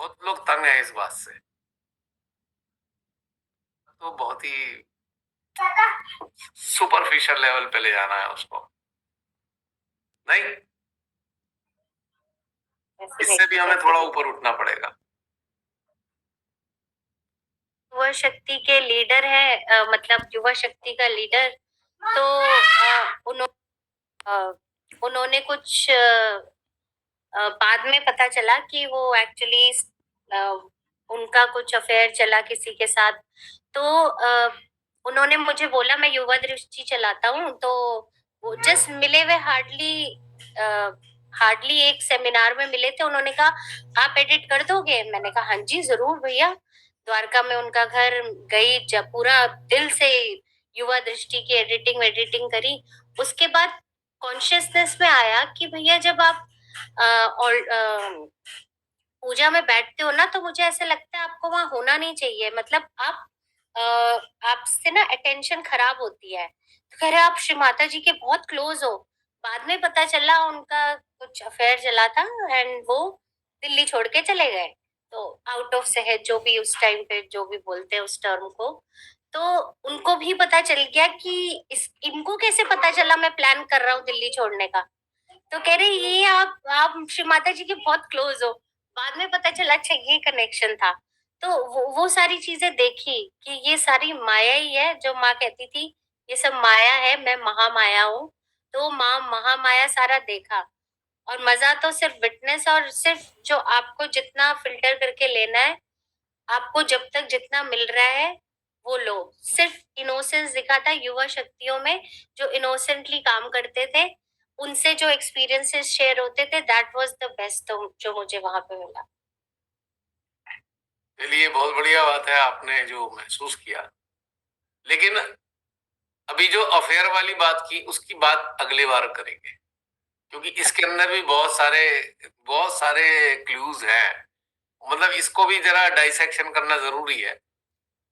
बहुत लोग तंग हैं इस बात से। तो बहुत ही सुपरफिशियल लेवल पे ले जाना है उसको, नहीं? इससे भी हमें थोड़ा ऊपर उठना पड़ेगा। युवा शक्ति के लीडर है, मतलब युवा शक्ति का लीडर तो उन्होंने कुछ बाद में पता चला कि वो एक्चुअली उनका कुछ अफेयर चला किसी के साथ। तो उन्होंने मुझे बोला मैं युवा दृष्टि चलाता हूँ, तो वो जस्ट मिले हुए हार्डली एक सेमिनार में मिले थे। उन्होंने कहा आप एडिट कर दोगे? मैंने कहा हाँ जी जरूर भैया। द्वारका में उनका घर गई, जब पूरा दिल से युवा दृष्टि की एडिटिंग करी। उसके बाद कॉन्शियसनेस में आया कि भैया जब आप और पूजा में बैठते हो ना, तो मुझे ऐसा लगता है आपको वहां होना नहीं चाहिए। मतलब आप आपसे ना अटेंशन खराब होती है। तो कह रहे आप श्री माता जी के बहुत क्लोज हो। बाद में पता चला उनका कुछ अफेयर चला था एंड वो दिल्ली छोड़ के चले गए। तो आउट ऑफ शहर, जो भी उस टाइम पे जो भी बोलते हैं उस टर्म को, तो उनको भी पता चल गया कि इनको कैसे पता चला मैं प्लान कर रहा हूँ दिल्ली छोड़ने का। तो कह रहे ये आप श्री माता जी के बहुत क्लोज हो। बाद में पता चला अच्छा ये कनेक्शन था। तो वो सारी चीजें देखी कि ये सारी माया ही है। जो माँ कहती थी ये सब माया है, मैं महामाया हूँ। तो माँ महामाया सारा देखा। और मजा तो सिर्फ विटनेस, और सिर्फ जो आपको जितना फिल्टर करके लेना है, आपको जब तक जितना मिल रहा है वो लो। सिर्फ इनोसेंस दिखा था युवा शक्तियों में। जो इनोसेंटली काम करते थे, उनसे जो एक्सपीरियंसेस शेयर होते थे, दैट वाज द बेस्ट जो मुझे वहां पे मिला। चलिए, बहुत बढ़िया बात है आपने जो महसूस किया। लेकिन अभी जो अफेयर वाली बात की, उसकी बात अगली बार करेंगे, क्योंकि इसके अंदर भी बहुत सारे क्लूज हैं। मतलब इसको भी जरा डाइसेक्शन करना जरूरी है।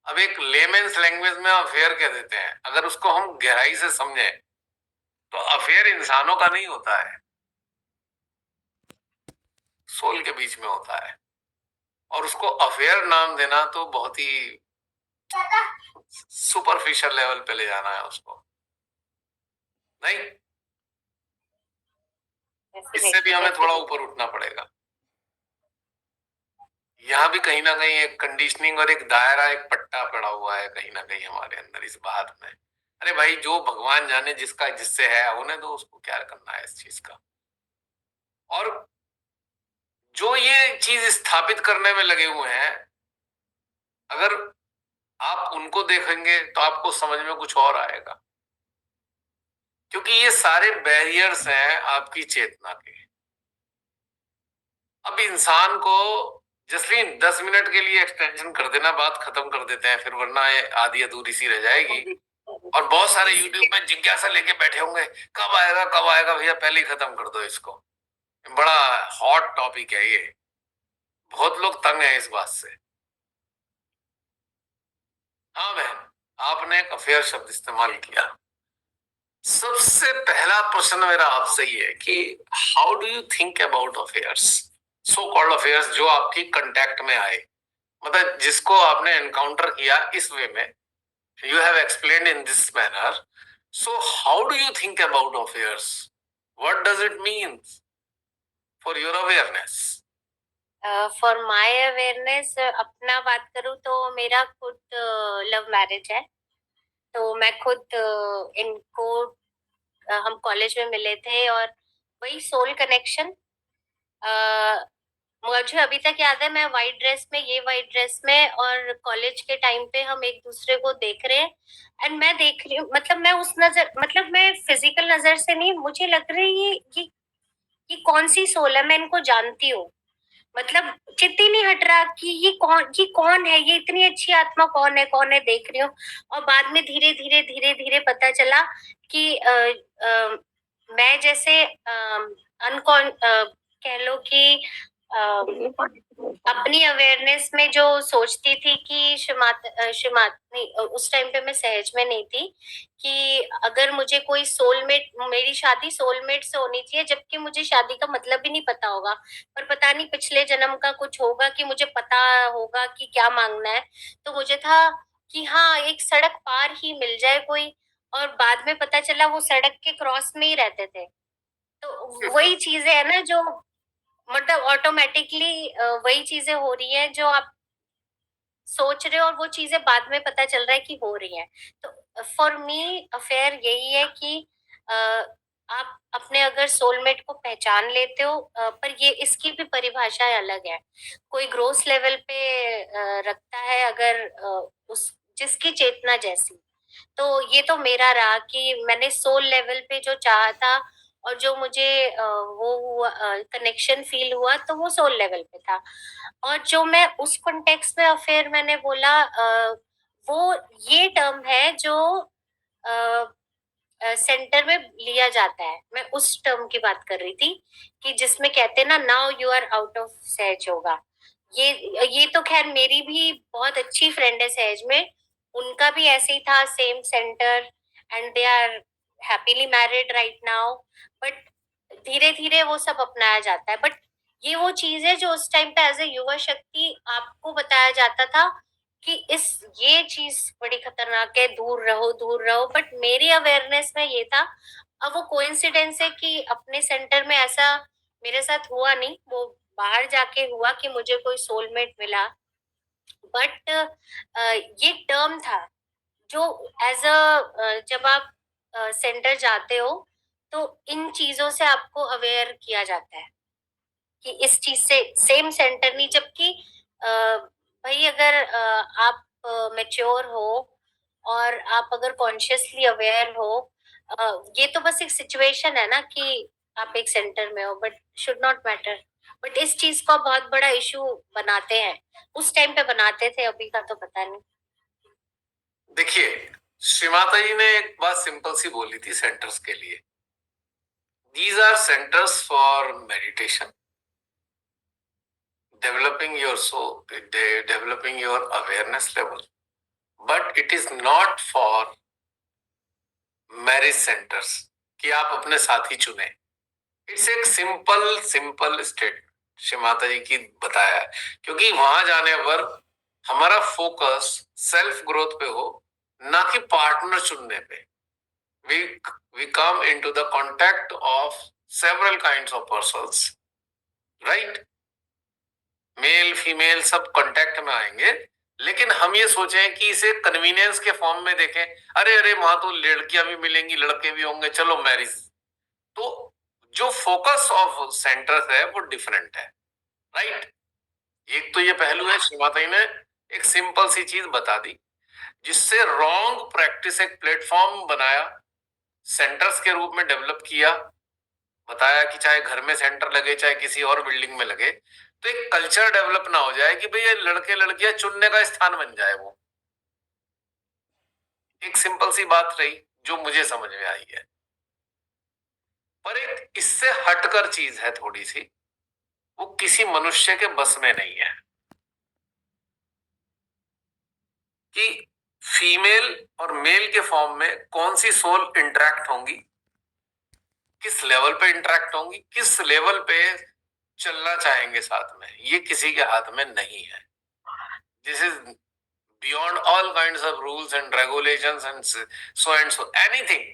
अब एक लेमेन्स लैंग्वेज में अफेयर कह देते हैं, अगर उसको हम गहराई से समझें तो अफेयर इंसानों का नहीं होता है, सोल के बीच में होता है। और उसको अफेयर नाम देना तो बहुत ही सुपरफिशियल लेवल पे ले जाना है उसको, नहीं? इससे भी हमें थोड़ा ऊपर उठना पड़ेगा। यहाँ भी कहीं ना कहीं एक कंडीशनिंग और एक दायरा, एक पट्टा पड़ा हुआ है कहीं ना कहीं हमारे अंदर इस बात में। अरे भाई, जो भगवान जाने, जिसका जिससे है उन्हें तो उसको क्या करना है इस चीज का। और जो ये चीज स्थापित करने में लगे हुए हैं, अगर आप उनको देखेंगे तो आपको समझ में कुछ और आएगा। क्योंकि ये सारे बैरियर्स हैं आपकी चेतना के। अब इंसान को जसलीन 10 मिनट के लिए एक्सटेंशन कर देना, बात खत्म कर देते हैं, फिर वरना ये आधी अधूरी सी रह जाएगी। और बहुत सारे यूट्यूब में जिज्ञासा लेके बैठे होंगे, कब आएगा भैया, पहले ही खत्म कर दो इसको। बड़ा हॉट टॉपिक है ये, बहुत लोग तंग हैं इस बात से। हाँ बहन, आपने एक अफेयर शब्द इस्तेमाल किया। सबसे पहला प्रश्न मेरा आपसे ही है कि how do you think about affairs, so called affairs, जो आपकी कांटेक्ट में आए, मतलब जिसको आपने एनकाउंटर किया इस वे में, you have explained in this manner. So how do you think about affairs? What does it mean for your awareness? For my awareness, अपना बात करूँ तो मेरा खुद लव मैरिज है। तो मैं खुद इनको हम कॉलेज में मिले थे, और वही सोल कनेक्शन। मुझे अभी तक याद है, मैं वाइट ड्रेस में, और कॉलेज के टाइम पे हम एक दूसरे को देख रहे हैं। एंड मैं देख रही हूँ, मतलब मैं उस नजर, मतलब मैं फिजिकल नजर से नहीं, मुझे लग रही है ये कौन सी सोल है, मैं इनको जानती हूँ। मतलब चित्त ही नहीं हट रहा कि ये कौन है, ये इतनी अच्छी आत्मा कौन है, देख रही हूँ। और बाद में धीरे धीरे पता चला कि मैं जैसे अनकॉन कह लो कि अपनी अवेयरनेस में जो सोचती थी कि उस टाइम पे मैं सहज में नहीं थी कि अगर मुझे कोई सोलमेट, मेरी शादी सोलमेट से होनी चाहिए, जबकि मुझे शादी का मतलब भी नहीं पता होगा, पर पता नहीं पिछले जन्म का कुछ होगा कि मुझे पता होगा कि क्या मांगना है। तो मुझे था कि हाँ, एक सड़क पार ही मिल जाए कोई, और बाद में पता चला वो सड़क के क्रॉस में ही रहते थे। तो वही चीजें है ना जो मतलब ऑटोमेटिकली वही चीजें हो रही हैं जो आप सोच रहे हो, और वो चीजें बाद में पता चल रहा है कि हो रही हैं। तो फॉर मी अफेयर यही है कि अ, आप अपने अगर सोलमेट को पहचान लेते हो, पर ये इसकी भी परिभाषाएं अलग है। कोई ग्रोस लेवल पे रखता है, अगर उस जिसकी चेतना जैसी। तो ये तो मेरा रहा कि मैंने सोल लेवल पे जो चाहा था, और जो मुझे वो कनेक्शन फील हुआ, तो वो सोल लेवल पे था। और जो मैं उस कॉन्टेक्स्ट में फिर मैंने बोला, वो ये टर्म है जो सेंटर में लिया जाता है। मैं उस टर्म की बात कर रही थी कि जिसमें कहते हैं ना, now you are out of Sahaj yoga. ये तो खैर मेरी भी बहुत अच्छी फ्रेंड है सहज में, उनका भी ऐसे ही था, same centre, and they are happily married right now. But धीरे धीरे वो सब अपनाया जाता है। बट ये वो चीज है जो उस टाइम पे एज ए युवा शक्ति आपको बताया जाता था कि ये चीज बड़ी खतरनाक है, दूर रहो दूर रहो। बट मेरी अवेयरनेस में ये था, अब वो कोइंसिडेंस है कि अपने सेंटर में ऐसा मेरे साथ हुआ नहीं, वो बाहर जाके हुआ कि मुझे कोई सोलमेट मिला। बट ये टर्म था जो एज अ जब आप सेंटर जाते हो, तो इन चीजों से आपको अवेयर किया जाता है कि इस चीज से सेम सेंटर नहीं। जबकि भाई अगर आप मेच्योर हो, और आप अगर कॉन्शियसली अवेयर हो, ये तो बस एक सिचुएशन है ना कि आप एक सेंटर में हो, but should not matter. But इस चीज को बहुत बड़ा इशू बनाते हैं, उस टाइम पे बनाते थे, अभी का तो पता नहीं। देखिए, श्री माता जी ने एक बात सिंपल सी बोली थी सेंटर्स के लिए, these are centres for meditation, developing your soul, developing your awareness level, but it is not for marriage centres कि आप अपने साथी चुने। इट्स एक simple simple state Shri Mata जी की बताया है, क्योंकि वहां जाने पर हमारा फोकस सेल्फ ग्रोथ पे हो, ना कि पार्टनर चुनने पे। we we come into the contact of several kinds of persons, right? Male female सब कांटेक्ट में आएंगे, लेकिन हम ये सोचें कि इसे कन्वीनियंस के फॉर्म में देखें, अरे अरे वहां तो लड़कियां भी मिलेंगी लड़के भी होंगे, चलो मैरिज। तो जो फोकस ऑफ सेंटर्स है वो डिफरेंट है, राइट? एक तो ये पहलू है, श्री माता जी ने एक सिंपल सी चीज बता दी, जिससे रॉन्ग प्रैक्टिस एक प्लेटफॉर्म बनाया, सेंटर्स के रूप में डेवलप किया, बताया कि चाहे घर में सेंटर लगे चाहे किसी और बिल्डिंग में लगे, तो एक कल्चर डेवलप ना हो जाए कि भैया लड़के लड़कियां चुनने का स्थान बन जाए। वो एक सिंपल सी बात रही जो मुझे समझ में आई है। पर एक इससे हटकर चीज है थोड़ी सी, वो किसी मनुष्य के बस में नहीं है कि फीमेल और मेल के फॉर्म में कौन सी सोल इंटरेक्ट होंगी, किस लेवल पे इंटरेक्ट होंगी, किस लेवल पे चलना चाहेंगे साथ में, ये किसी के हाथ में नहीं है। This is beyond all kinds of rules and regulations and so anything,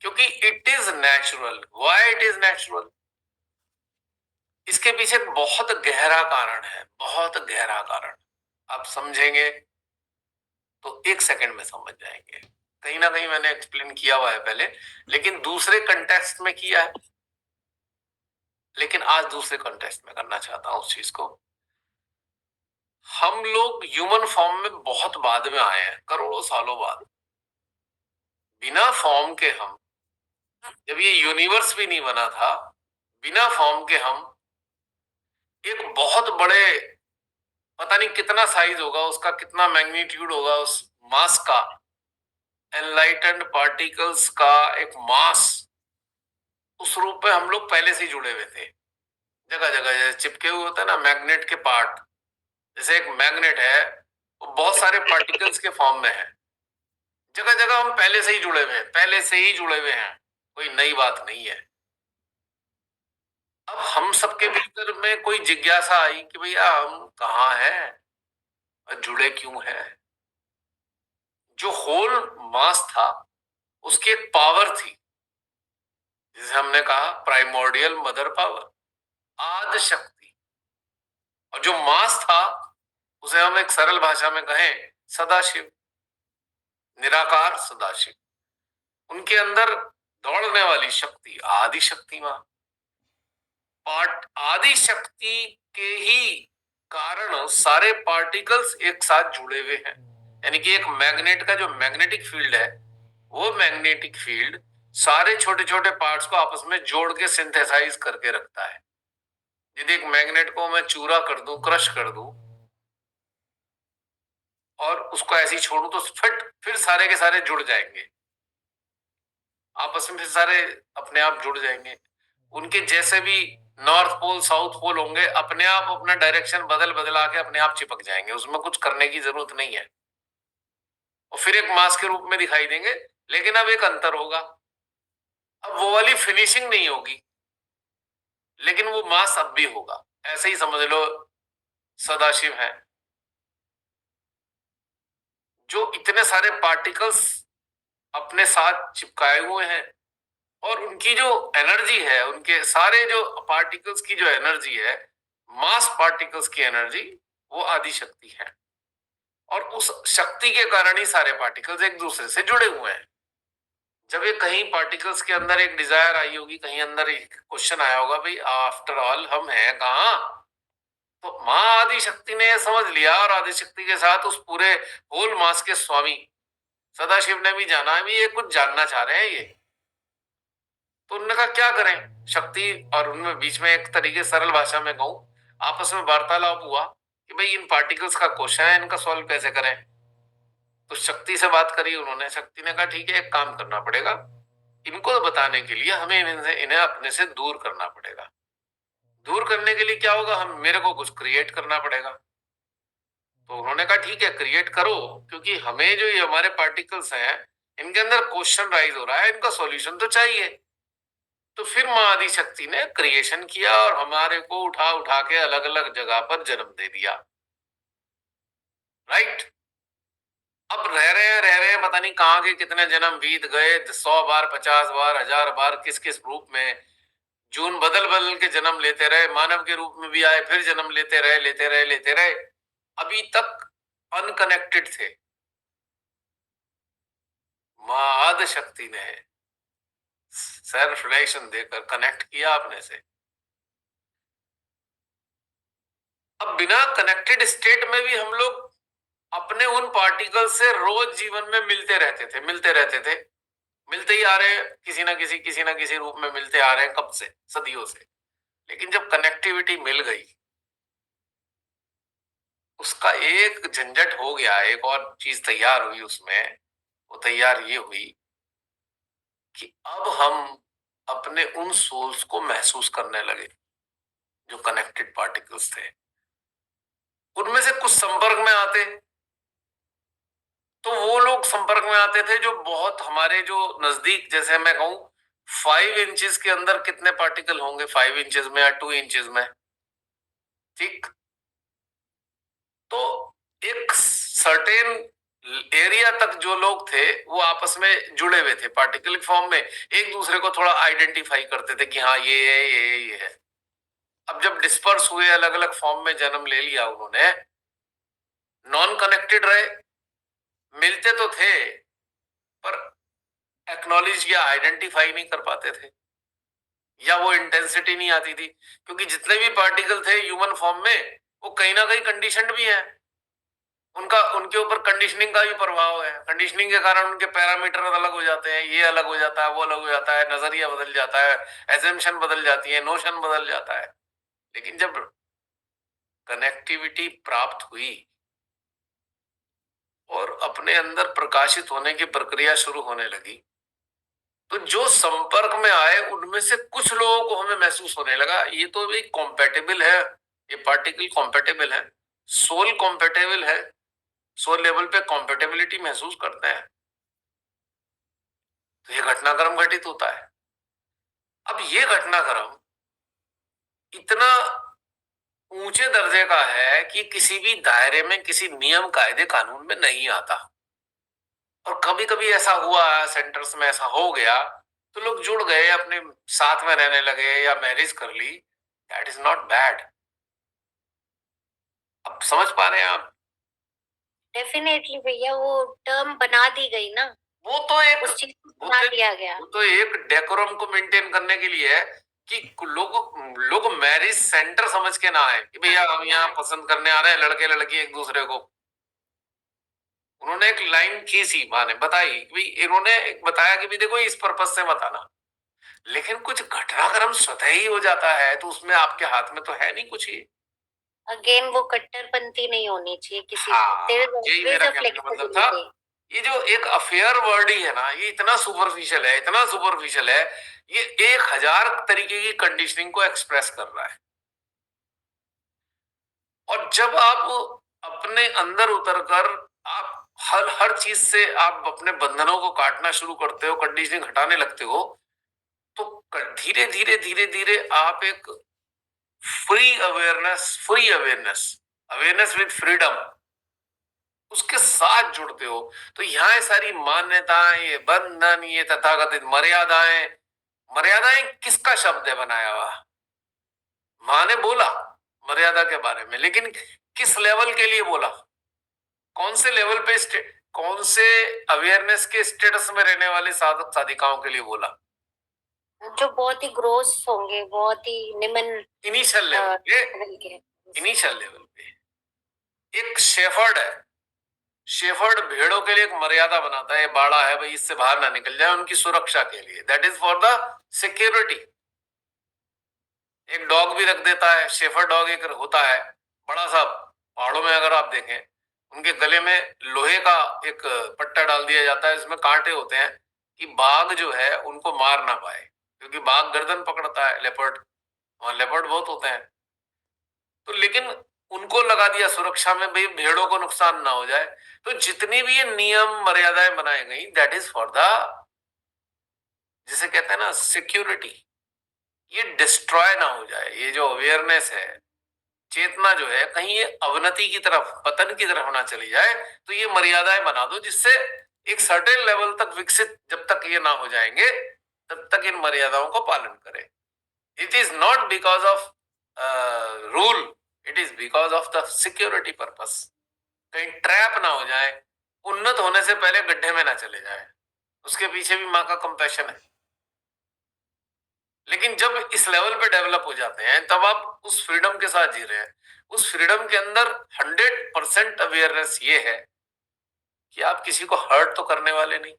क्योंकि it is natural. Why it is natural? इसके पीछे बहुत गहरा कारण है, बहुत गहरा कारण। आप समझेंगे तो एक सेकंड में समझ जाएंगे। कहीं ना कहीं मैंने एक्सप्लेन किया हुआ है पहले, लेकिन दूसरे कंटेक्स्ट में किया है, लेकिन आज दूसरे कंटेक्स्ट में करना चाहता हूं उस चीज को। हम लोग ह्यूमन फॉर्म में बहुत बाद में आए हैं, करोड़ों सालों बाद। बिना फॉर्म के हम, जब ये यूनिवर्स भी नहीं बना था, बिना फॉर्म के हम एक बहुत बड़े, पता नहीं कितना साइज होगा उसका, कितना मैग्नीट्यूड होगा उस मास का, एनलाइटेंड पार्टिकल्स का एक मास, उस रूप में हम लोग पहले से ही जुड़े हुए थे। जगह जगह चिपके हुए होते हैं ना मैग्नेट के पार्ट, जैसे एक मैग्नेट है वो बहुत सारे पार्टिकल्स के फॉर्म में है, जगह जगह हम पहले से ही जुड़े हुए हैं, पहले से ही जुड़े हुए हैं, कोई नई बात नहीं है। अब हम सबके भीतर में कोई जिज्ञासा आई कि भैया हम कहाँ हैं और जुड़े क्यों हैं। जो होल मास था उसकी एक पावर थी, जिसे हमने कहा प्राइमोर्डियल मदर पावर, आदि शक्ति। और जो मास था उसे हम एक सरल भाषा में कहें सदाशिव, निराकार सदाशिव। उनके अंदर दौड़ने वाली शक्ति आदि शक्ति मां। पार्ट आदि शक्ति के ही कारण सारे पार्टिकल्स एक साथ जुड़े हुए हैं। यानी कि एक मैग्नेट का जो मैग्नेटिक फील्ड है, वो मैग्नेटिक फील्ड सारे छोटे छोटे पार्ट्स को आपस में जोड़ के सिंथेसाइज करके रखता है। यदि एक मैग्नेट को मैं चूरा कर दूं, क्रश कर दूं और उसको ऐसे ही छोड़ूं तो फिर सारे के सारे जुड़ जाएंगे, आपस में फिर सारे अपने आप जुड़ जाएंगे। उनके जैसे भी नॉर्थ पोल साउथ पोल होंगे, अपने आप अपना डायरेक्शन बदल बदला के अपने आप चिपक जाएंगे, उसमें कुछ करने की जरूरत नहीं है। और फिर एक मास के रूप में दिखाई देंगे, लेकिन अब एक अंतर होगा, अब वो वाली फिनिशिंग नहीं होगी, लेकिन वो मास अब भी होगा। ऐसे ही समझ लो सदाशिव है जो इतने सारे पार्टिकल्स अपने साथ चिपकाए हुए हैं, और उनकी जो एनर्जी है, उनके सारे जो पार्टिकल्स की जो एनर्जी है, मास पार्टिकल्स की एनर्जी, वो आदि शक्ति है। और उस शक्ति के कारण ही सारे पार्टिकल्स एक दूसरे से जुड़े हुए हैं। जब ये कहीं पार्टिकल्स के अंदर एक डिजायर आई होगी, कहीं अंदर एक क्वेश्चन आया होगा, भाई आफ्टर ऑल हम हैं कहाँ, तो माँ आदि शक्ति ने समझ लिया, और आदि शक्ति के साथ उस पूरे होल मास के स्वामी सदाशिव ने भी जाना है, ये कुछ जानना चाह रहे हैं ये। तो उन्होंने कहा क्या करें, शक्ति और उनमें बीच में एक तरीके सरल भाषा में कहूं, आपस में वार्तालाप हुआ कि भाई इन पार्टिकल्स का क्वेश्चन है, इनका सॉल्व कैसे करें। तो शक्ति से बात करी उन्होंने, शक्ति ने कहा ठीक है, एक काम करना पड़ेगा, इनको बताने के लिए हमें इन्हें अपने से दूर करना पड़ेगा। दूर करने के लिए क्या होगा, हम मेरे को कुछ क्रिएट करना पड़ेगा। तो उन्होंने कहा ठीक है क्रिएट करो, क्योंकि हमें जो ये हमारे पार्टिकल्स हैं इनके अंदर क्वेश्चन राइज हो रहा है, इनका सॉल्यूशन तो चाहिए। तो फिर माँ आदि शक्ति ने क्रिएशन किया और हमारे को उठा उठा के अलग अलग जगह पर जन्म दे दिया। राइट। अब रह रहे हैं, पता नहीं कहाँ के कितने जन्म बीत गए, 100 बार 50 बार 1000 बार, किस किस रूप में जून बदल बदल के जन्म लेते रहे, मानव के रूप में भी आए, फिर जन्म लेते रहे, अभी तक अनकनेक्टेड थे। माँ आदि शक्ति ने सेल्फ रिलेशन देकर कनेक्ट किया अपने से। अब बिना कनेक्टेड स्टेट में भी हम लोग अपने उन पार्टिकल से रोज जीवन में मिलते रहते थे, मिलते ही आ रहे हैं, किसी ना किसी रूप में मिलते आ रहे हैं, कब से, सदियों से। लेकिन जब कनेक्टिविटी मिल गई, उसका एक झंझट हो गया, एक और चीज तैयार हुई उसमें। वो तैयार ये हुई कि अब हम अपने उन सोल्स को महसूस करने लगे जो कनेक्टेड पार्टिकल्स थे। उनमें से कुछ संपर्क में आते, तो वो लोग संपर्क में आते थे जो बहुत हमारे जो नजदीक, जैसे मैं कहूं 5 इंचेस के अंदर कितने पार्टिकल होंगे, 5 इंचेस में या 2 इंचेस में, ठीक। तो एक सर्टेन एरिया तक जो लोग थे वो आपस में जुड़े हुए थे, पार्टिकल फॉर्म में एक दूसरे को थोड़ा आइडेंटिफाई करते थे कि हाँ ये है, ये है। अब जब डिस्पर्स हुए, अलग अलग फॉर्म में जन्म ले लिया उन्होंने, नॉन कनेक्टेड रहे, मिलते तो थे पर एक्नॉलेज या आइडेंटिफाई नहीं कर पाते थे, या वो इंटेंसिटी नहीं आती थी, क्योंकि जितने भी पार्टिकल थे ह्यूमन फॉर्म में वो कहीं ना कहीं कंडीशनड भी है, उनका उनके ऊपर कंडीशनिंग का भी प्रभाव है। कंडीशनिंग के कारण उनके पैरामीटर अलग हो जाते हैं, ये अलग हो जाता है, वो अलग हो जाता है, नजरिया बदल जाता है, एजम्पशन बदल जाती है, नोशन बदल जाता है। लेकिन जब कनेक्टिविटी प्राप्त हुई और अपने अंदर प्रकाशित होने की प्रक्रिया शुरू होने लगी, तो जो संपर्क में आए उनमें से कुछ लोगों को हमें महसूस होने लगा ये तो भी कॉम्पेटेबल है, ये पार्टिकल कॉम्पेटेबल है, सोल कॉम्पेटेबल है, सोल लेवल पे कॉम्पेटेबिलिटी महसूस करते हैं, तो ये घटनाक्रम घटित होता है। अब ये घटनाक्रम इतना ऊंचे दर्जे का है कि किसी भी दायरे में, किसी नियम कायदे कानून में नहीं आता। और कभी कभी ऐसा हुआ, सेंटर्स में ऐसा हो गया तो लोग जुड़ गए, अपने साथ में रहने लगे या मैरिज कर ली। That is not bad. अब समझ पा रहे हैं आप? डेफिनेटली भैया, वो टर्म बना दी गई ना, वो तो एक उस चीज को बना दिया गया। वो तो एक डेकोरम को मेंटेन करने के लिए है कि लोग मैरिज सेंटर समझ के ना आए कि भैया हम यहाँ पसंद करने आ रहे हैं लड़के लड़की एक दूसरे को। उन्होंने एक लाइन खींची, माँ ने बताई कि इन्होंने बताया कि भी देखो इस पर्पज से मत आना, लेकिन कुछ घटनाक्रम स्वतः ही हो जाता है तो उसमें आपके हाथ में तो है नहीं कुछ ही। अगेन वो कट्टरपंथी नहीं होनी चाहिए किसी हाँ, यही मेरा को। कहने का मतलब था। ये जो एक अफेयर वर्ड ही है ना, ये इतना सुपरफिशियल है, इतना सुपरफिशियल है, ये 1000 तरीके की कंडीशनिंग को एक्सप्रेस कर रहा है। और जब आप अपने अंदर उतरकर आप हर चीज से आप अपने बंधनों को काटना शुरू करते हो, कंडीशनिंग हटाने लगते हो, तो धीरे धीरे धीरे धीरे आप एक free awareness awareness with freedom उसके साथ जुड़ते हो। तो यहाँ सारी मान्यताएं, ये बंधन, ये तथाकथित मर्यादाएं, मर्यादाएं किसका शब्द है बनाया हुआ? माँ ने बोला मर्यादा के बारे में, लेकिन किस लेवल के लिए बोला? कौन से लेवल पे, कौन से अवेयरनेस के स्टेटस में रहने वाले साधक साधिकाओं के लिए बोला? जो बहुत ही ग्रोस होंगे, बहुत ही निम्न इनिशियल लेवल पे। इनिशियल लेवल पे एक शेफर्ड है, शेफर्ड भेड़ों के लिए एक मर्यादा बनाता है, बाड़ा है भाई, इससे बाहर ना निकल जाए, उनकी सुरक्षा के लिए, that is for the security. एक डॉग भी रख देता है, शेफर्ड डॉग एक होता है बड़ा सा, पहाड़ों में अगर आप देखें उनके गले में लोहे का एक पट्टा डाल दिया जाता है, इसमें कांटे होते हैं कि बाघ जो है उनको मार ना पाए, क्योंकि बाघ गर्दन पकड़ता है, लेपर्ड, वहां लेपर्ड बहुत होते हैं। तो लेकिन उनको लगा दिया सुरक्षा में, भाई भेड़ों को नुकसान ना हो जाए। तो जितनी भी ये नियम मर्यादाएं बनाई गई, दैट इज फॉर द, जिसे कहते हैं ना, सिक्योरिटी। ये डिस्ट्रॉय ना हो जाए, ये जो अवेयरनेस है, चेतना जो है, कहीं ये अवनति की तरफ, पतन की तरफ ना चली जाए। तो ये मर्यादाएं बना दो जिससे एक सर्टेन लेवल तक विकसित, जब तक ये ना हो जाएंगे तब तक इन मर्यादाओं का पालन करें। It is not because of rule, it is because of the security purpose. कहीं ट्रैप ना हो जाए, उन्नत होने से पहले गड्ढे में ना चले जाए, उसके पीछे भी माँ का कंपैशन है। लेकिन जब इस लेवल पे डेवलप हो जाते हैं तब आप उस फ्रीडम के साथ जी रहे हैं। उस फ्रीडम के अंदर 100% अवेयरनेस ये है कि आप किसी को हर्ट तो करने वाले नहीं।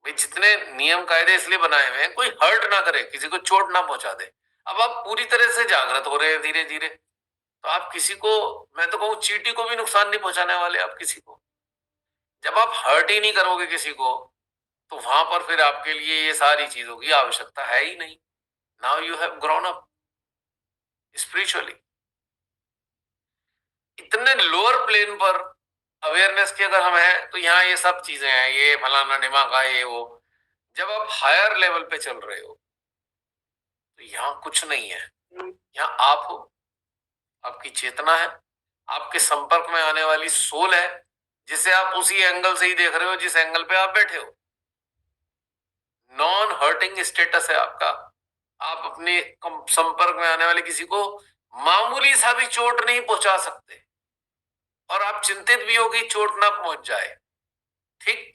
भाई जितने नियम कायदे इसलिए बनाए हुए हैं, कोई हर्ट ना करे, किसी को चोट ना पहुंचा दे। अब आप पूरी तरह से जागृत हो रहे हैं धीरे धीरे, तो आप किसी को, मैं तो कहूँ चींटी को भी नुकसान नहीं पहुंचाने वाले आप किसी को। जब आप हर्ट ही नहीं करोगे किसी को, तो वहां पर फिर आपके लिए ये सारी चीजों की आवश्यकता है ही नहीं। Now you have grown up spiritually. इतने लोअर प्लेन पर अवेयरनेस के अगर हम हैं तो यहाँ ये सब चीजें हैं, ये फलाना दिमाग है, ये वो। जब आप हायर लेवल पे चल रहे हो तो यहाँ कुछ नहीं है, यहाँ आप हो, आपकी चेतना है, आपके संपर्क में आने वाली सोल है, जिसे आप उसी एंगल से ही देख रहे हो जिस एंगल पे आप बैठे हो। नॉन हर्टिंग स्टेटस है आपका। आप अपने संपर्क में आने वाले किसी को मामूली सा भी चोट नहीं पहुंचा सकते, और आप चिंतित भी हो कि चोट ना पहुंच जाए। ठीक,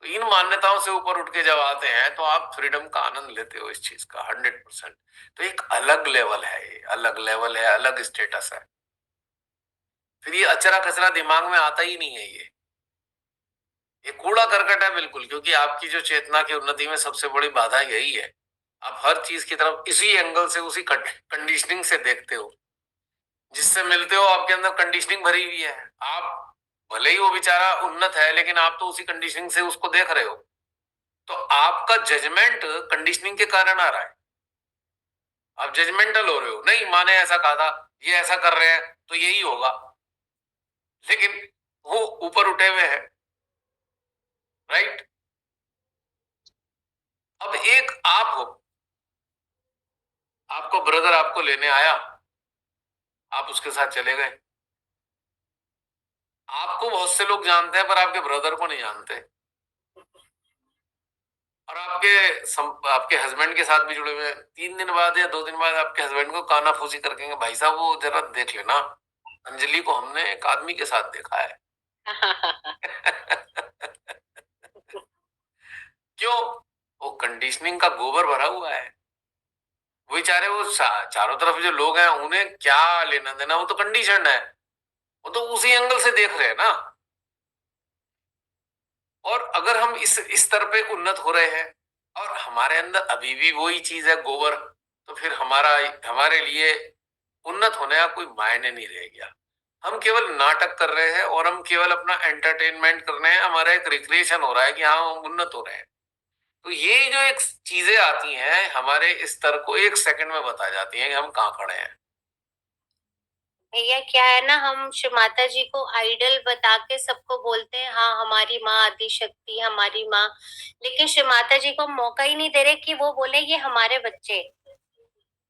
तो इन मान्यताओं से ऊपर उठ के जब आते हैं तो आप फ्रीडम का आनंद लेते हो, इस चीज का 100%। तो एक अलग लेवल है, ये अलग लेवल है, अलग स्टेटस है। फिर ये अचरा कचरा दिमाग में आता ही नहीं है, ये कूड़ा करकट है बिल्कुल, क्योंकि आपकी जो चेतना की उन्नति में सबसे बड़ी बाधा यही है। आप हर चीज की तरफ इसी एंगल से, उसी कंडीशनिंग से देखते हो। जिससे मिलते हो आपके अंदर कंडीशनिंग भरी हुई है। आप भले ही वो बेचारा उन्नत है, लेकिन आप तो उसी कंडीशनिंग से उसको देख रहे हो, तो आपका जजमेंट कंडीशनिंग के कारण आ रहा है। आप जजमेंटल हो रहे हो, नहीं माँ ने ऐसा कहा था, ये ऐसा कर रहे हैं तो यही होगा, लेकिन वो ऊपर उठे हुए हैं, राइट। अब एक आप हो, आपको ब्रदर आपको लेने आया, आप उसके साथ चले गए। आपको बहुत से लोग जानते हैं पर आपके ब्रदर को नहीं जानते, और आपके हस्बैंड के साथ भी जुड़े हुए हैं। 3 दिन बाद या 2 दिन बाद आपके हस्बैंड को कानाफूसी करके कहेंगे, भाई साहब वो जरा देख लेना, अंजलि को हमने एक आदमी के साथ देखा है। क्यों? वो कंडीशनिंग का गोबर भरा हुआ है। वो बेचारे वो चारों तरफ जो लोग हैं उन्हें क्या लेना देना, वो तो कंडीशन है, वो तो उसी एंगल से देख रहे हैं ना। और अगर हम इस स्तर पे उन्नत हो रहे हैं और हमारे अंदर अभी भी वही चीज है गोबर, तो फिर हमारे लिए उन्नत होने का कोई मायने नहीं रह गया। हम केवल नाटक कर रहे हैं और हम केवल अपना एंटरटेनमेंट कर रहे हैं, हमारा एक रिक्रिएशन हो रहा है कि हाँ हम उन्नत हो रहे हैं। तो ये जो एक चीजें आती हैं हमारे स्तर को 1 सेकंड में बता जाती हैं कि हम कहाँ खड़े हैं। भैया क्या है ना, हम श्री माता जी को आइडल बता के सबको बोलते हैं, हाँ हमारी माँ आदि शक्ति, हमारी माँ, लेकिन श्री माता जी को मौका ही नहीं दे रहे कि वो बोले ये हमारे बच्चे।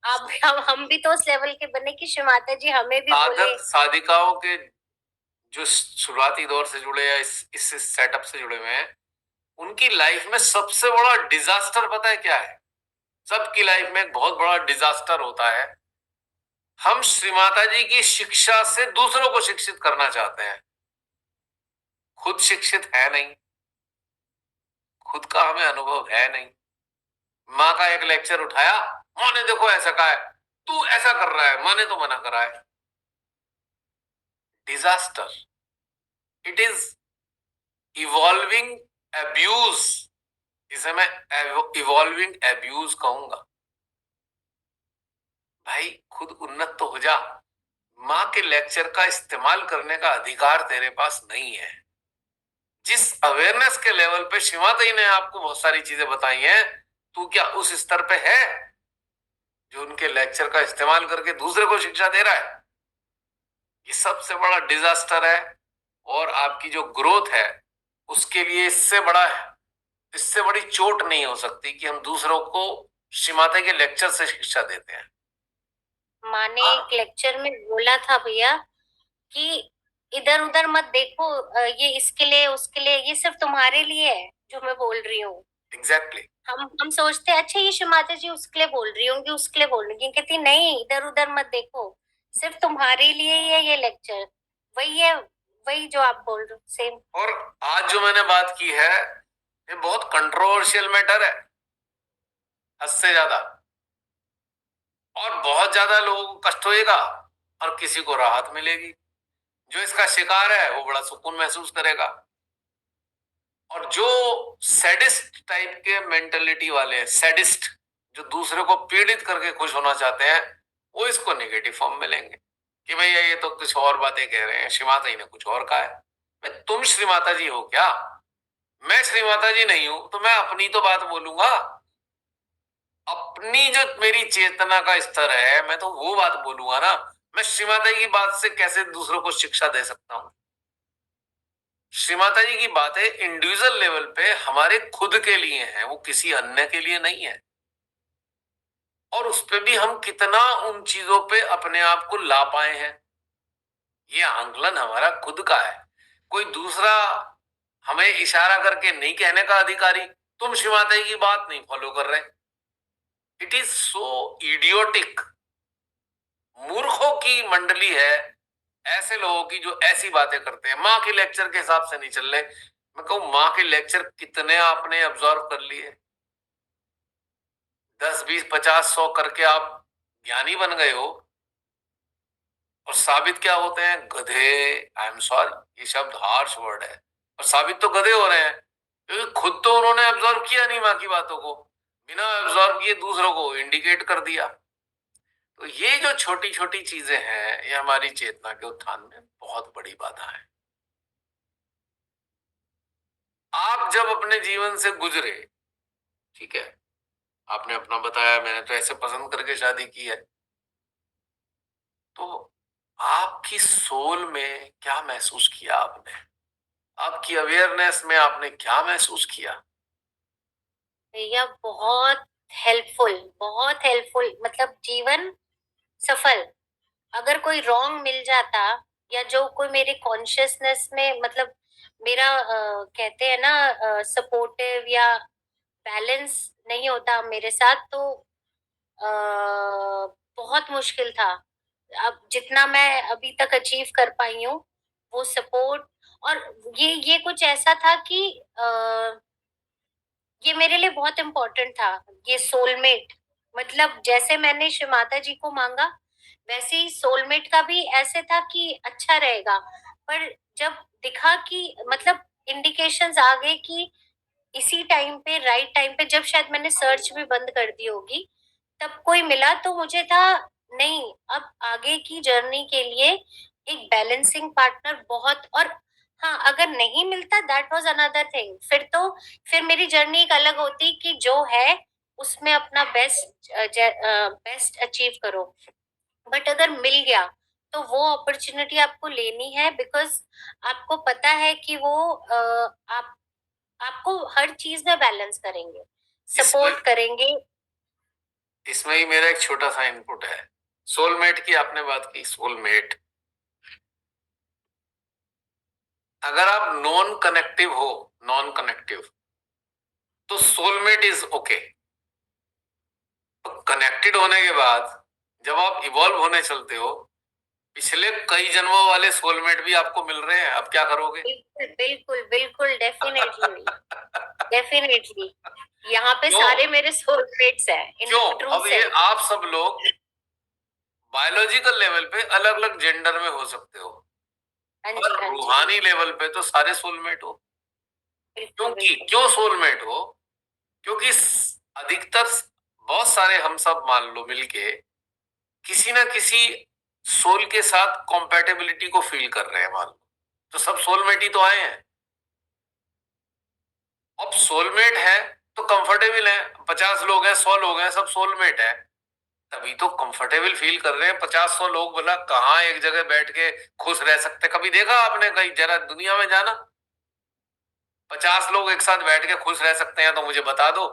अब हम भी तो उस लेवल के बने कि श्री माता जी हमें भी बोले। साधिकाओं के जो शुरुआती दौर से जुड़े या इस सेटअप से जुड़े हुए हैं, उनकी लाइफ में सबसे बड़ा डिजास्टर पता है क्या है? सबकी लाइफ में एक बहुत बड़ा डिजास्टर होता है, हम श्री माता जी की शिक्षा से दूसरों को शिक्षित करना चाहते हैं, खुद शिक्षित है नहीं, खुद का हमें अनुभव है नहीं। माँ का एक लेक्चर उठाया, माँ ने देखो ऐसा कहा है, तू ऐसा कर रहा है, माँ ने तो मना करा है। Disaster. It is evolving abuse, इसे मैं इवॉल्विंग एब्यूज कहूंगा। भाई खुद उन्नत तो हो जा, माँ के लेक्चर का इस्तेमाल करने का अधिकार तेरे पास नहीं है। जिस अवेयरनेस के लेवल पे शिवाताई ने आपको बहुत सारी चीजें बताई हैं, तू क्या उस स्तर पे है जो उनके लेक्चर का इस्तेमाल करके दूसरे को शिक्षा दे रहा है? ये सबसे बड़ा डिजास्टर है। और आपकी जो ग्रोथ है उसके लिए इससे बड़ी चोट नहीं हो सकती कि हम दूसरों को श्रीमाता के लेक्चर से शिक्षा देते हैं। माँ ने एक लेक्चर में बोला था भैया कि इधर उधर मत देखो, ये इसके लिए उसके लिए, ये सिर्फ तुम्हारे लिए है जो मैं बोल रही हूँ। एग्जैक्टली। हम सोचते हैं अच्छा ये श्री माता जी उसके लिए बोल रही होंगी, उसके लिए बोल रही होंगी, कहती नहीं इधर उधर मत देखो, सिर्फ तुम्हारे लिए ही है ये लेक्चर। वही है, वही जो आप बोल रहे हो सेम। और आज जो मैंने बात की है ये बहुत कंट्रोवर्शियल मैटर है, हद से ज्यादा, और बहुत ज्यादा लोगों को कष्ट होएगा और किसी को राहत मिलेगी। जो इसका शिकार है वो बड़ा सुकून महसूस करेगा, और जो सैडिस्ट टाइप के मेंटेलिटी वाले हैं, सैडिस्ट जो दूसरे को पीड़ित करके खुश होना चाहते हैं, वो इसको नेगेटिव फॉर्म में लेंगे कि भैया ये तो कुछ और बातें कह रहे हैं, श्रीमाता जी ने कुछ और कहा है। तुम श्रीमाता जी हो क्या? मैं श्रीमाता जी नहीं हूं तो मैं अपनी तो बात बोलूंगा, अपनी जो मेरी चेतना का स्तर है मैं तो वो बात बोलूंगा ना। मैं श्रीमाता जी की बात से कैसे दूसरों को शिक्षा दे सकता हूं? श्रीमाता जी की बातें इंडिविजुअल लेवल पे हमारे खुद के लिए हैं, वो किसी अन्य के लिए नहीं है। और उस पे भी हम कितना उन चीजों पे अपने आप को ला पाए हैं, ये आंकलन हमारा खुद का है। कोई दूसरा हमें इशारा करके नहीं कहने का अधिकारी तुम श्रीमाता जी की बात नहीं फॉलो कर रहे। It is so idiotic. मूर्खों की मंडली है ऐसे लोगों की जो ऐसी बातें करते हैं, माँ के लेक्चर के हिसाब से नहीं चल रहे। मैं कहूं माँ के लेक्चर कितने आपने ऑब्जर्व कर लिए? 10, 20, 50, 100 करके आप ज्ञानी बन गए हो, और साबित क्या होते हैं? गधे। आई एम सॉरी, ये शब्द हार्श वर्ड है, और साबित तो गधे हो रहे हैं क्योंकि खुद तो उन्होंने ऑब्जर्व किया नहीं माँ की बातों को, बिना ऑब्जर्व किए दूसरों को इंडिकेट कर दिया। तो ये जो छोटी छोटी चीजें हैं ये हमारी चेतना के उत्थान में बहुत बड़ी बाधा है। आप जब अपने जीवन से गुजरे, ठीक है, आपने अपना बताया मैंने तो ऐसे पसंद करके शादी की है, तो आपकी सोल में क्या महसूस किया आपने, आपकी अवेयरनेस में आपने क्या महसूस किया? भैया बहुत हेल्पफुल, मतलब जीवन सफल। अगर कोई रॉन्ग मिल जाता, या जो कोई मेरे कॉन्शियसनेस में, मतलब मेरा कहते हैं ना सपोर्टिव या बैलेंस नहीं होता मेरे साथ, तो बहुत मुश्किल था। अब जितना मैं अभी तक अचीव कर पाई हूँ, वो सपोर्ट, और ये कुछ ऐसा था कि ये मेरे लिए बहुत इम्पोर्टेंट था। ये सोलमेट, मतलब जैसे मैंने श्री माता जी को मांगा, वैसे ही सोलमेट का भी ऐसे था कि अच्छा रहेगा। पर जब दिखा कि, मतलब इंडिकेशंस आ गए कि इसी टाइम पे, राइट टाइम पे, जब शायद मैंने सर्च भी बंद कर दी होगी, तब कोई मिला, तो मुझे था नहीं, अब आगे की जर्नी के लिए एक बैलेंसिंग पार्टनर बहुत। और हाँ, अगर नहीं मिलता, दैट वाज अनदर थिंग, फिर मेरी जर्नी एक अलग होती कि जो है उसमें अपना बेस्ट अचीव करो। बट अगर मिल गया, तो वो अपॉर्चुनिटी आपको लेनी है, बिकॉज आपको पता है कि वो आप आपको हर चीज में बैलेंस करेंगे, इसमें सपोर्ट करेंगे। इसमें ही मेरा एक छोटा सा इनपुट है। सोलमेट की आपने बात की, सोलमेट, अगर आप नॉन कनेक्टिव हो, नॉन कनेक्टिव, तो सोलमेट इज ओके। कनेक्टेड होने के बाद जब आप इवॉल्व होने चलते हो, पिछले कई जन्मों वाले सोलमेट भी आपको मिल रहे हैं, अब क्या करोगे? बिल्कुल बिल्कुल बिल्कुल, डेफिनेटली डेफिनेटली। यहाँ पे क्यों? सारे मेरे सोलमेट्स हैं इन क्यों? ट्रू अब ये सेंस। आप सब लोग बायोलॉजिकल लेवल पे अलग अलग जेंडर में हो सकते हो, हाँ जी, पर हाँ जी, रूहानी लेवल पे तो सारे सोलमेट हो। बिल्कुल क्योंकि बिल्कुल। क्यों सोलमेट हो? क्योंकि अधिकतर, बहुत सारे हम सब मान लो मिलके किसी ना किसी सोल के साथ कॉम्पेटेबिलिटी को फील कर रहे हैं, मान लो, तो सब सोलमेट ही तो आए हैं। अब सोलमेट है तो कंफर्टेबल है, 50 लोग हैं, 100 लोग हैं, सब सोलमेट है, तभी तो कंफर्टेबल फील कर रहे हैं। 50-100 लोग, बोला कहाँ एक जगह बैठ के खुश रह सकते? कभी देखा आपने? कहीं जरा दुनिया में जाना, 50 लोग एक साथ बैठ के खुश रह सकते हैं तो मुझे बता दो,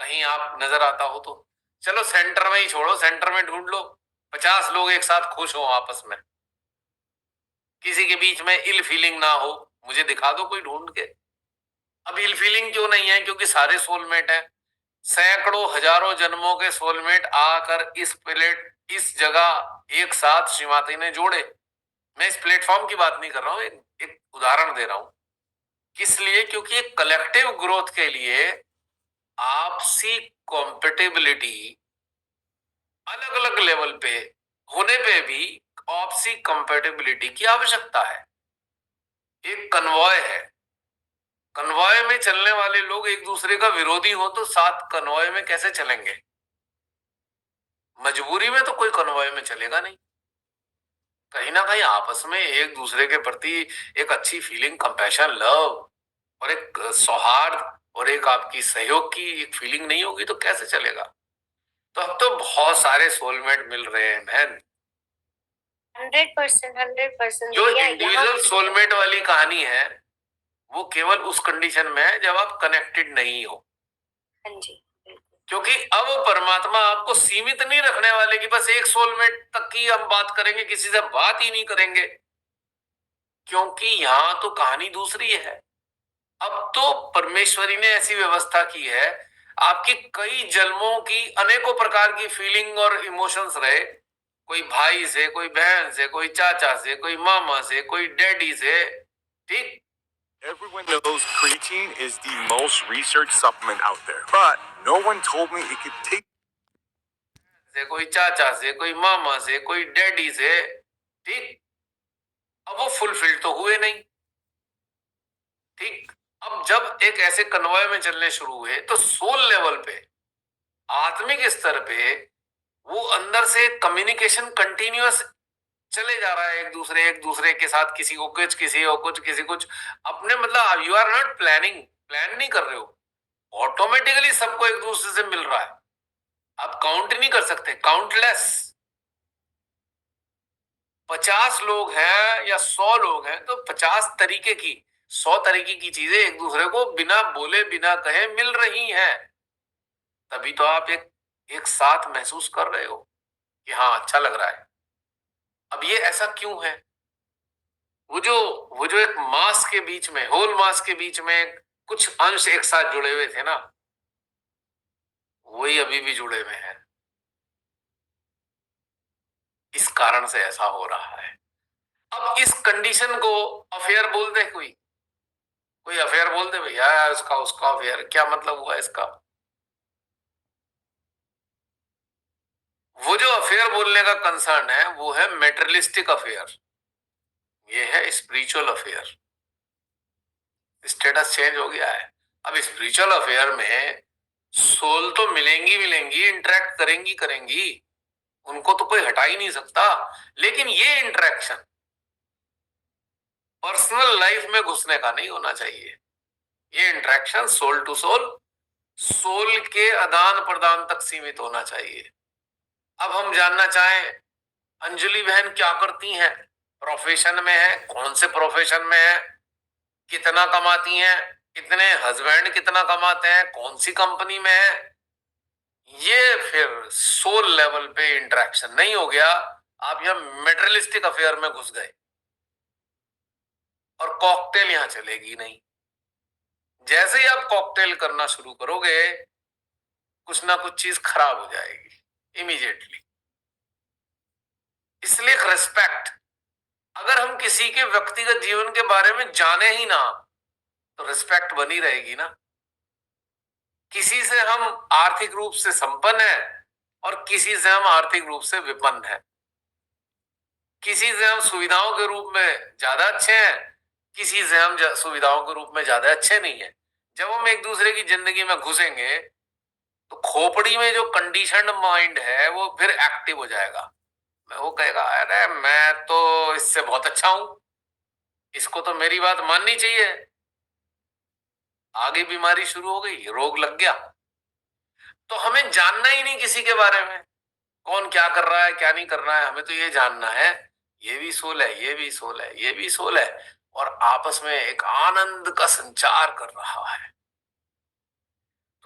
कहीं आप नजर आता हो तो। चलो सेंटर में ही छोड़ो, सेंटर में ढूंढ लो, 50 लोग एक साथ खुश हो आपस में, किसी के बीच में इल फीलिंग ना हो, मुझे दिखा दो कोई ढूंढ के। अब इल फीलिंग क्यों नहीं है? क्योंकि सारे सोलमेट हैं। सैकड़ों हजारों जन्मों के सोलमेट आकर इस जगह एक साथ श्रीमाता ने जोड़े। मैं इस प्लेटफॉर्म की बात नहीं कर रहा हूं, एक उदाहरण दे रहा हूं। किस लिए? क्योंकि एक कलेक्टिव ग्रोथ के लिए आपसी कॉम्पेटेबिलिटी अलग अलग लेवल पे होने पे भी आपसी कंपेटिबिलिटी की आवश्यकता है। एक कन्वॉय है, कन्वॉय में चलने वाले लोग एक दूसरे का विरोधी हो तो साथ कन्वॉय में कैसे चलेंगे? मजबूरी में तो कोई कन्वॉय में चलेगा नहीं। कहीं ना कहीं आपस में एक दूसरे के प्रति एक अच्छी फीलिंग, कंपैशन, लव और एक सौहार्द और एक आपकी सहयोग की एक फीलिंग नहीं होगी तो कैसे चलेगा? तो अब तो बहुत सारे सोलमेट मिल रहे हैं बहन। 100%, 100% जो भैया, यहाँ इंडिविजुअल सोलमेट वाली कहानी है वो केवल उस कंडीशन में है जब आप कनेक्टेड नहीं हो। हाँ जी, बिल्कुल। क्योंकि अब परमात्मा आपको सीमित नहीं रखने वाले कि बस एक सोलमेट तक की हम बात करेंगे, किसी से बात ही नहीं करेंगे, क्योंकि यहाँ तो कहानी दूसरी है। अब तो परमेश्वरी ने ऐसी व्यवस्था की है, आपकी कई जन्मों की अनेकों प्रकार की फीलिंग और इमोशंस रहे, कोई भाई से, कोई बहन से, कोई चाचा से, कोई मामा से, कोई डैडी से, ठीक? Everyone knows creatine is the most researched supplement out there, but no one told me it could take. से, कोई चाचा से, कोई मामा से, कोई डैडी से, ठीक? अब वो फुलफिल तो हुए नहीं, ठीक? अब जब एक ऐसे कन्वॉय में चलने शुरू हुए तो सोल लेवल पे, आत्मिक स्तर पे, वो अंदर से कम्युनिकेशन कंटिन्यूअस चले जा रहा है एक दूसरे के साथ, किसी को कुछ, किसी को कुछ, किसी कुछ, अपने मतलब you are not planning, plan नहीं कर रहे हो, ऑटोमेटिकली सबको एक दूसरे से मिल रहा है। आप काउंट नहीं कर सकते, काउंटलेस 50 लोग हैं या 100 लोग हैं तो 50 तरीके की, 100 तरीके की चीजें एक दूसरे को बिना बोले बिना कहे मिल रही हैं, तभी तो आप एक साथ महसूस कर रहे हो कि हाँ अच्छा लग रहा है। अब ये ऐसा क्यों है? वो जो एक मास के बीच में, होल मास के बीच में कुछ अंश एक साथ जुड़े हुए थे ना, वही अभी भी जुड़े हुए हैं। इस कारण से ऐसा हो रहा है। अब इस कंडीशन को अफेयर बोल दे, कोई अफेयर बोल दे भैया, उसका उसका अफेयर, क्या मतलब हुआ इसका? वो जो अफेयर बोलने का कंसर्न है वो है मेटेरियलिस्टिक अफेयर, ये है स्पिरिचुअल अफेयर। स्टेटस चेंज हो गया है। अब स्पिरिचुअल अफेयर में सोल तो मिलेंगी, इंटरेक्ट करेंगी, उनको तो कोई हटा ही नहीं सकता, लेकिन ये इंटरेक्शन पर्सनल लाइफ में घुसने का नहीं होना चाहिए। ये interaction soul to soul, soul के आदान प्रदान तक सीमित होना चाहिए। अब हम जानना चाहें अंजलि बहन क्या करती हैं, प्रोफेशन में है, कौन से प्रोफेशन में है, कितना कमाती हैं, कितने हस्बैंड कितना कमाते हैं, कौन सी कंपनी में है, ये फिर सोल लेवल पे इंटरेक्शन नहीं हो गया। आप यहां मेटेरियलिस्टिक अफेयर में घुस गए और कॉकटेल यहां चलेगी नहीं। जैसे ही आप कॉकटेल करना शुरू करोगे कुछ ना कुछ चीज खराब हो जाएगी इमीडिएटली। इसलिए रिस्पेक्ट, अगर हम किसी के व्यक्तिगत जीवन के बारे में जाने ही ना तो रिस्पेक्ट बनी रहेगी ना। किसी से हम आर्थिक रूप से संपन्न हैं और किसी से हम आर्थिक रूप से विपन्न हैं, किसी से हम सुविधाओं के रूप में ज्यादा अच्छे हैं, किसी से हम सुविधाओं के रूप में ज्यादा अच्छे नहीं है। जब हम एक दूसरे की जिंदगी में घुसेंगे तो खोपड़ी में जो कंडीशनड माइंड है वो फिर एक्टिव हो जाएगा। वो कहेगा अरे मैं तो इससे बहुत अच्छा हूं, इसको तो मेरी बात माननी चाहिए। आगे बीमारी शुरू हो गई, रोग लग गया। तो हमें जानना ही नहीं किसी के बारे में, कौन क्या कर रहा है क्या नहीं कर रहा है, हमें तो ये जानना है ये भी सोल है, ये भी सोल है, ये भी सोल है, और आपस में एक आनंद का संचार कर रहा है।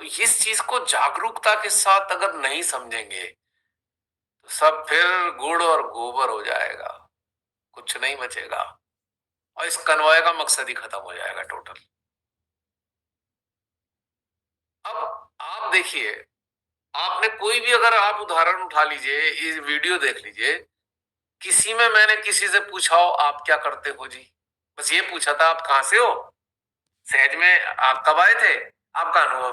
तो इस चीज को जागरूकता के साथ अगर नहीं समझेंगे तो सब फिर गुड़ और गोबर हो जाएगा, कुछ नहीं बचेगा और इस कन्वॉय का मकसद ही खत्म हो जाएगा टोटल। अब आप देखिए, आपने कोई भी अगर आप उदाहरण उठा लीजिए, इस वीडियो देख लीजिए, किसी में मैंने किसी से पूछा हो आप क्या करते हो जी, बस ये पूछा था आप कहां से हो, सहज में आप कब आए थे, आपका अनुभव